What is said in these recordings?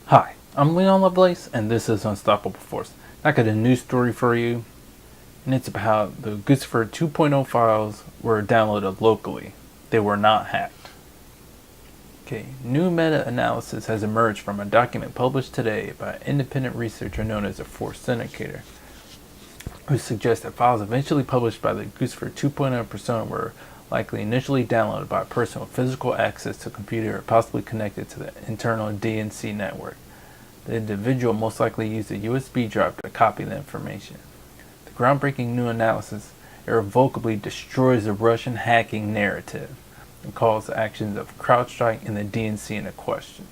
Hi, I'm Leon Lovelace, and this is Unstoppable Force. I got a news story for you, and it's about how the Guccifer 2.0 files were downloaded locally. They were not hacked. Okay, new meta-analysis has emerged from a document published today by an independent researcher known as a Force Syndicator, who suggests that files eventually published by the Guccifer 2.0 persona were likely initially downloaded by a person with physical access to a computer or possibly connected to the internal DNC network. The individual most likely used a USB drive to copy the information. The groundbreaking new analysis irrevocably destroys the Russian hacking narrative and calls the actions of CrowdStrike and the DNC into question.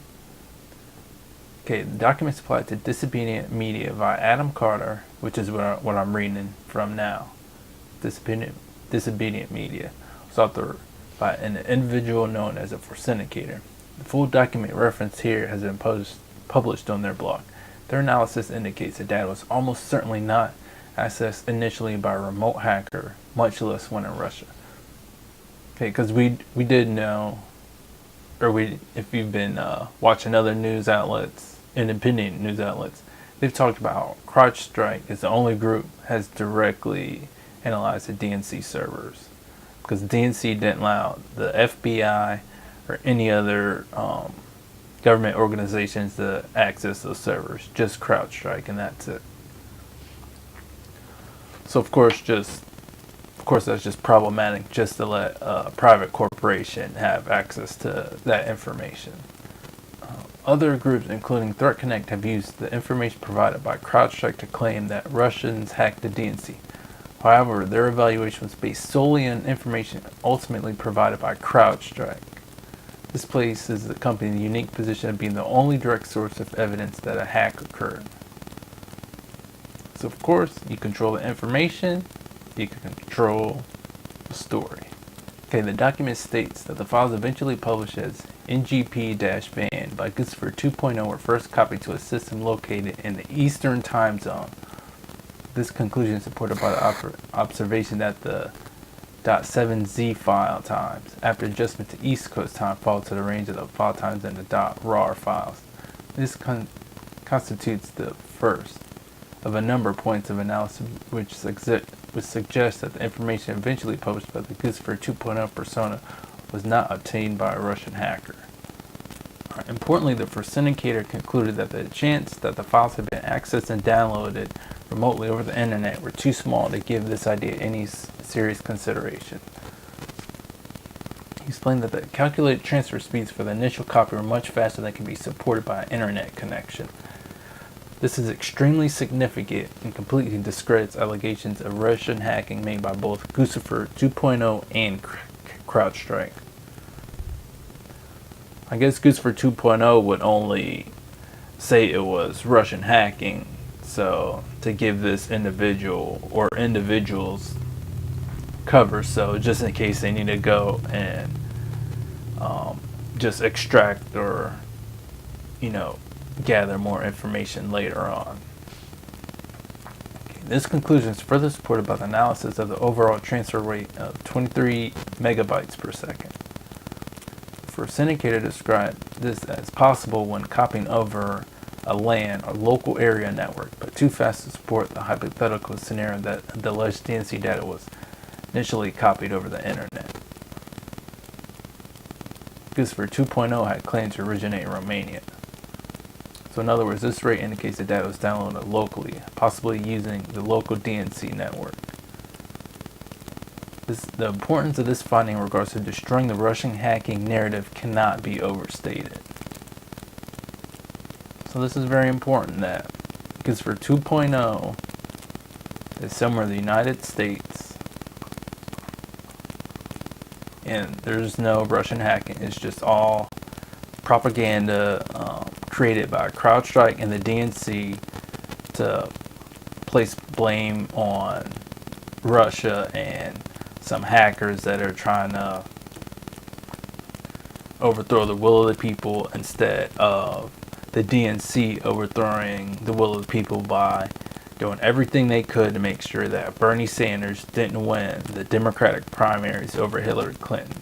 Okay, the document supplied to Disobedient Media via Adam Carter, which is what I'm reading from now. Disobedient Media was authored by an individual known as a Force Syndicator. The full document referenced here has been published on their blog. Their analysis indicates the data was almost certainly not accessed initially by a remote hacker, much less one in Russia. Okay, because we did know, if you've been watching other news outlets, independent news outlets, they've talked about how CrowdStrike is the only group has directly analyzed the DNC servers, because DNC didn't allow the FBI or any other government organizations to access those servers, just CrowdStrike, and that's it. So of course that's just problematic, just to let a private corporation have access to that information. Other groups, including Threat Connect, have used the information provided by CrowdStrike to claim that Russians hacked the DNC. However, their evaluation was based solely on information ultimately provided by CrowdStrike. This places the company in the unique position of being the only direct source of evidence that a hack occurred. So of course, you control the information, you can control the story. Okay, the document states that the files eventually published as NGP-ban by Guccifer 2.0 were first copied to a system located in the Eastern Time Zone. This conclusion is supported by the observation that the .7z file times, after adjustment to East Coast time, fall to the range of the file times in the .rar files. This constitutes the first of a number of points of analysis which suggest that the information eventually published by the Guccifer 2.0 persona was not obtained by a Russian hacker. Importantly, the Force Syndicator concluded that the chance that the files had been accessed and downloaded remotely over the internet were too small to give this idea any serious consideration. He explained that the calculated transfer speeds for the initial copy were much faster than can be supported by an internet connection. This is extremely significant and completely discredits allegations of Russian hacking made by both Guccifer 2.0 and CrowdStrike. I guess Guccifer 2.0 would only say it was Russian hacking, so to give this individual or individuals cover, so just in case they need to go and just extract or gather more information later on. Okay, this conclusion is further supported by the analysis of the overall transfer rate of 23 megabytes per second. For Syndicator described this as possible when copying over a LAN or local area network, but too fast to support the hypothetical scenario that the alleged DNC data was initially copied over the internet. Guccifer 2.0 had claimed to originate in Romania. So in other words, this rate indicates the data was downloaded locally, possibly using the local DNC network. The importance of this finding in regards to destroying the Russian hacking narrative cannot be overstated. So this is very important, that Guccifer 2.0 is somewhere in the United States and there's no Russian hacking. It's just all propaganda created by CrowdStrike and the DNC to place blame on Russia and some hackers that are trying to overthrow the will of the people instead of the DNC overthrowing the will of the people by doing everything they could to make sure that Bernie Sanders didn't win the Democratic primaries over Hillary Clinton.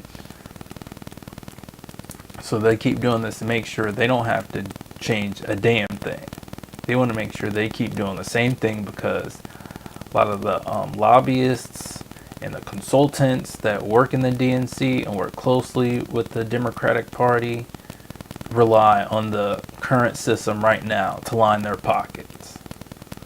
So they keep doing this to make sure they don't have to change a damn thing. They want to make sure they keep doing the same thing, because a lot of the lobbyists and the consultants that work in the DNC and work closely with the Democratic Party rely on the current system right now to line their pockets.